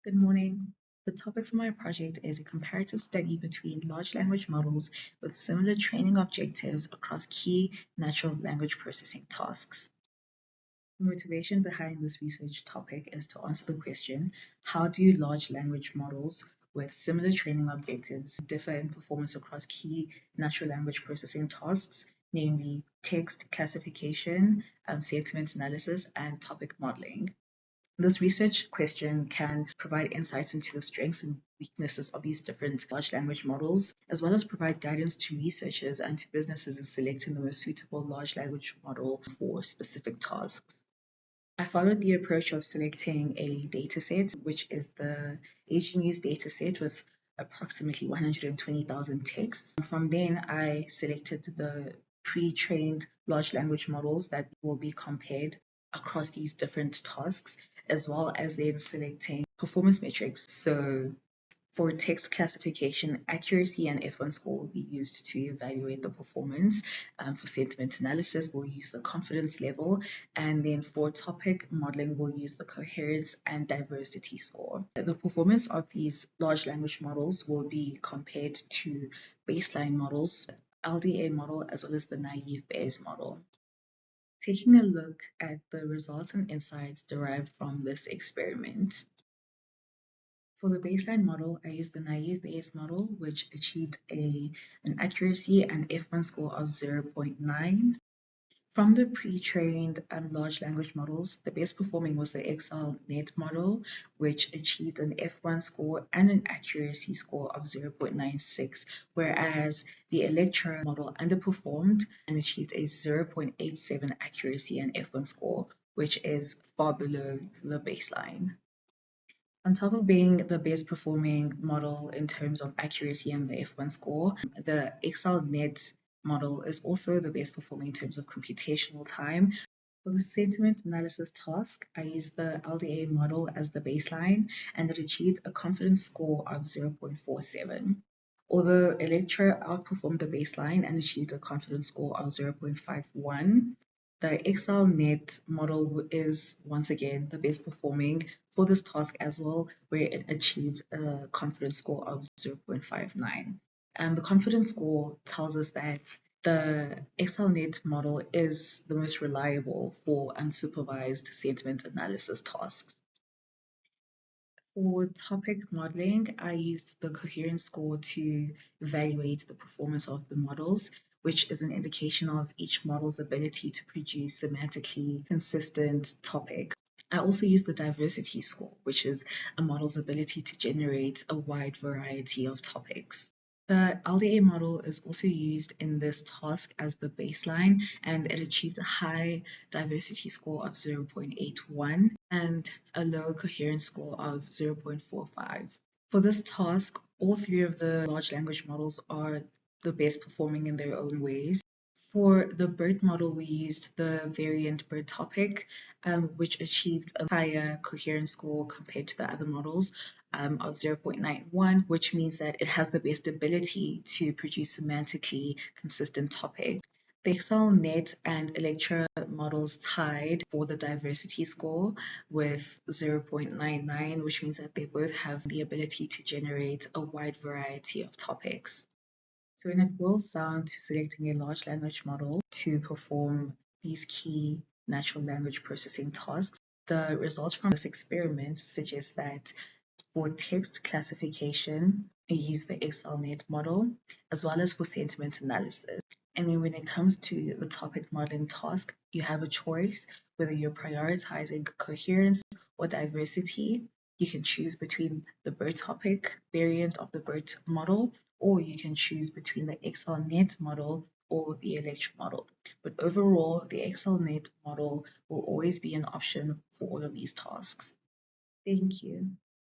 Good morning. The topic for my project is a comparative study between large language models with similar training objectives across key natural language processing tasks. The motivation behind this research topic is to answer the question, how do large language models with similar training objectives differ in performance across key natural language processing tasks, namely text classification, sentiment analysis, and topic modeling? This research question can provide insights into the strengths and weaknesses of these different large language models, as well as provide guidance to researchers and to businesses in selecting the most suitable large language model for specific tasks. I followed the approach of selecting a dataset, which is the Asian News dataset with approximately 120,000 texts. From then, I selected the pre-trained large language models that will be compared across these different tasks, as well as then selecting performance metrics. So for text classification, accuracy and F1 score will be used to evaluate the performance. For sentiment analysis, we'll use the confidence level. And then for topic modeling, we'll use the coherence and diversity score. The performance of these large language models will be compared to baseline models, LDA model, as well as the naive Bayes model. Taking a look at the results and insights derived from this experiment. For the baseline model, I used the naive Bayes model, which achieved an accuracy and F1 score of 0.9. From the pre-trained large language models, the best performing was the XLNet model, which achieved an F1 score and an accuracy score of 0.96, whereas the Electra model underperformed and achieved a 0.87 accuracy and F1 score, which is far below the baseline. On top of being the best performing model in terms of accuracy and the F1 score, the XLNet model is also the best performing in terms of computational time. For the sentiment analysis task, I used the LDA model as the baseline, and it achieved a confidence score of 0.47. Although Electra outperformed the baseline and achieved a confidence score of 0.51, the XLNet model is once again the best performing for this task as well, where it achieved a confidence score of 0.59. And the confidence score tells us that the XLNet model is the most reliable for unsupervised sentiment analysis tasks. For topic modeling, I used the coherence score to evaluate the performance of the models, which is an indication of each model's ability to produce semantically consistent topics. I also used the diversity score, which is a model's ability to generate a wide variety of topics. The LDA model is also used in this task as the baseline, and it achieved a high diversity score of 0.81 and a low coherence score of 0.45. For this task, all three of the large language models are the best performing in their own ways. For the BERT model, we used the variant BERT topic, which achieved a higher coherence score compared to the other models of 0.91, which means that it has the best ability to produce semantically consistent topics. The XLNet and Electra models tied for the diversity score with 0.99, which means that they both have the ability to generate a wide variety of topics. So when it boils down to selecting a large language model to perform these key natural language processing tasks, the results from this experiment suggest that for text classification, you use the XLNet model, as well as for sentiment analysis. And then when it comes to the topic modeling task, you have a choice whether you're prioritizing coherence or diversity. You can choose between the BERT topic variant of the BERT model, or you can choose between the XLNet model or the Electra model. But overall, the XLNet model will always be an option for all of these tasks. Thank you.